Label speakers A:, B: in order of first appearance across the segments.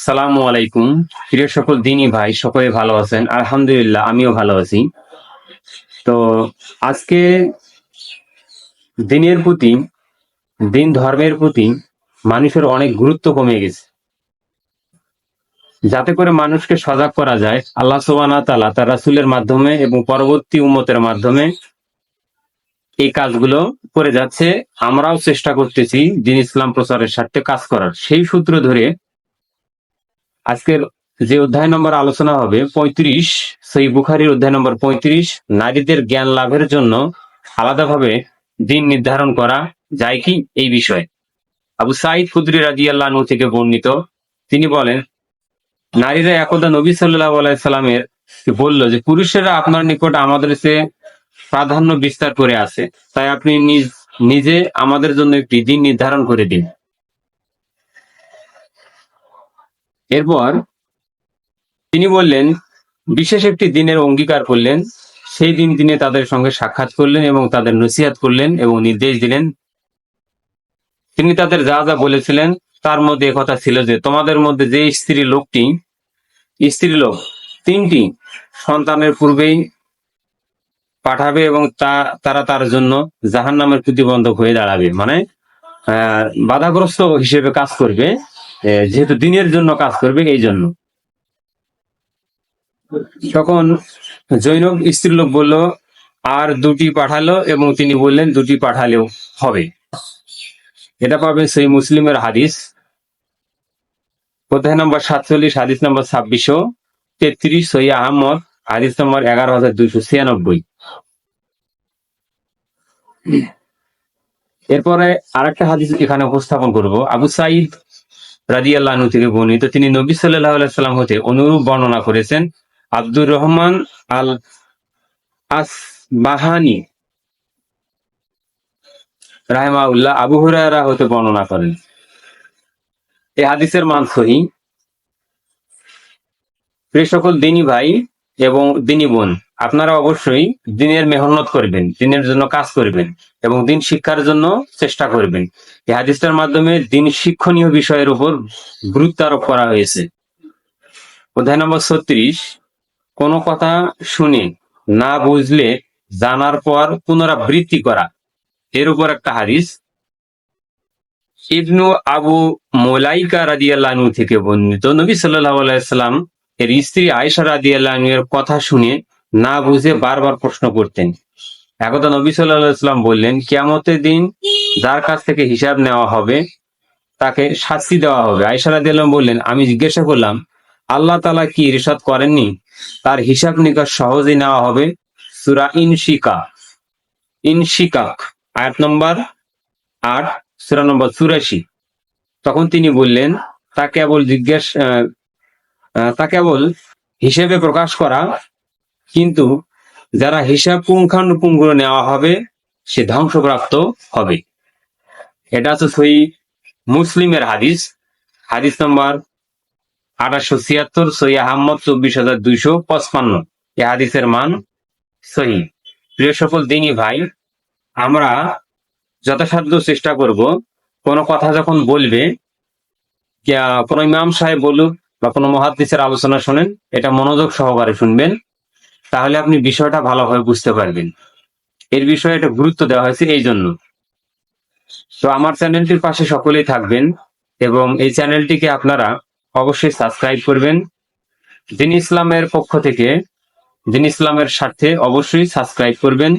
A: সালামু আলাইকুম। প্রিয় সকল দিনী ভাই, সকলে ভালো আছেন? আলহামদুলিল্লাহ, আমিও ভালো আছি। তো আজকে দিনের প্রতি, দিন ধর্মের প্রতি মানুষের অনেক গুরুত্ব কমে গেছে। যাতে করে মানুষকে সজাগ করা যায়, আল্লাহ সুবহানাহু ওয়া তাআলা তার রাসূলের মাধ্যমে এবং পরবর্তী উম্মতের মাধ্যমে এই কাজগুলো করে যাচ্ছে। আমরাও চেষ্টা করতেছি দিন ইসলাম প্রচারের স্বার্থে কাজ করার। সেই সূত্র ধরে আজকের যে অধ্যায় নম্বর আলোচনা হবে 35, সহিহ বুখারীর অধ্যায় নম্বর 35, নারীদের জ্ঞান লাভের জন্য আলাদাভাবে দিন নির্ধারণ করা যায় কি, এই বিষয়ে। আবু সাঈদ খুদরী রাদিয়াল্লাহু আনহু থেকে বর্ণিত, তিনি বলেন, নারীরা একদা নবী সাল্লাল্লাহু আলাইহি সাল্লামের বলল যে, পুরুষেরা আপনার নিকট আমাদের চেয়ে প্রাধান্য বিস্তার করে আছে, তাই আপনি নিজে আমাদের জন্য একটি দিন নির্ধারণ করে দিন। এরপর তিনি বললেন, বিশেষ একটি দিনের অঙ্গীকার করলেন। সেই দিন তিনি তাদের সঙ্গে সাক্ষাৎ করলেন এবং তাদের নসিহত করলেন এবং নির্দেশ দিলেন। তিনি তাদের যা যা বলেছিলেন তার মধ্যে একথা ছিল যে, তোমাদের মধ্যে যে স্ত্রীলোক 3টি সন্তানের পূর্বেই পাঠাবে এবং তারা তার জন্য জাহান্নামের প্রতিবন্ধক হয়ে দাঁড়াবে, মানে বাধাগ্রস্ত হিসেবে কাজ করবে, যেহেতু দিনের জন্য কাজ করবে, এই জন্য। তখন জৈনব স্ত্রীলোক বলল, আর 2টি পাঠালো, এবং তিনি বললেন 2টি পাঠালেও হবে। এটা পাবেন সহিহ মুসলিমের হাদিস, অধ্যায় নম্বর 47, হাদিস নম্বর 2633, সহিহ আহমদ হাদিস নম্বর 11296। এরপরে আরেকটা হাদিস এখানে উপস্থাপন করব। আবু সাঈদ রাদিয়াল্লাহু আনহু থেকে বর্ণিত, তিনি নবী সাল্লাল্লাহু আলাইহি সাল্লাম হতে অনুরূপ বর্ণনা করেছেন। আব্দুর রহমান আল আসবাহানি রাহিমাহুল্লাহ আবু হুরায়রা হতে বর্ণনা করেন। এই হাদিসের মান সহিহ। প্রিয় সকল দিনী ভাই এবং দিনী বোন, আপনারা অবশ্যই দিনের মেহনত করবেন, দিনের জন্য কাজ করবেন এবং দিন শিক্ষার জন্য চেষ্টা করবেন। এই হাদিসটার মাধ্যমে দিন শিক্ষণীয় বিষয়ের উপর গুরুত্ব আরোপ করা হয়েছে। অধ্যায় নম্বর 36, কোনো কথা শুনে না বুঝলে জানার পর পুনরাবৃত্তি করা, এর উপর একটা হাদিস। ইবনু আবু মুলাইকা রাদিয়াল্লাহু আনহু থেকে বর্ণিত, নবী সাল্লাল্লাহু আলাইহি সাল্লাম এর স্ত্রী আয়েশা রাদিয়াল্লাহু আনহা এর কথা শুনে না বুঝে বারবার প্রশ্ন করতেন। একদা নবী সাল্লাল্লাহু আলাইহি সাল্লাম বললেন, কিয়ামতের দিন যার কাছ থেকে হিসাব নেওয়া হবে তাকে শাস্তি দেওয়া হবে। আয়েশা রাদিয়াল্লাহু আনহা বললেন, আমি জিজ্ঞাসা করলাম, আল্লাহ তাআলা কি ইরশাদ করেননি তার হিসাব নিকাশ সহজেই নেওয়া হবে? সূরা ইনশিকাক আয়াত নম্বর 8, সূরা নম্বর 84। তখন তিনি বললেন, তা কেবল হিসেবে প্রকাশ করা, কিন্তু যারা হিসাব পুঙ্খানুপুঙ্খ নেওয়া হবে সে ধ্বংসপ্রাপ্ত হবে। এটা হচ্ছে সহিহ মুসলিমের হাদিস, হাদিস নম্বর 1876, সহিহ আহমদ 24255। এই হাদিসের মান সহিহ। প্রিয় সকল দিনী ভাই, আমরা যথাসাধ্য চেষ্টা করব, কোনো কথা যখন বলবে, কোনো ইমাম সাহেব বলুক বা কোনো মুহাদ্দিসের আলোচনা শোনেন, এটা মনোযোগ সহকারে শুনবেন, তাহলে আপনি বিষয়টা ভালোভাবে বুঝতে পারবেন। এর বিষয়ে এটা গুরুত্ব দেওয়া হয়েছে এই জন্য। তো আমার চ্যানেলটির পাশে সকলেই থাকবেন এবং এই চ্যানেলটিকে আপনারা অবশ্যই সাবস্ক্রাইব করবেন। দিন ইসলামের পক্ষ থেকে, দিন ইসলামের স্বার্থে অবশ্যই সাবস্ক্রাইব করবেন।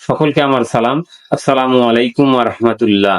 A: সকলকে আমার সালাম। আসসালামু আলাইকুম ওয়া রাহমাতুল্লাহ।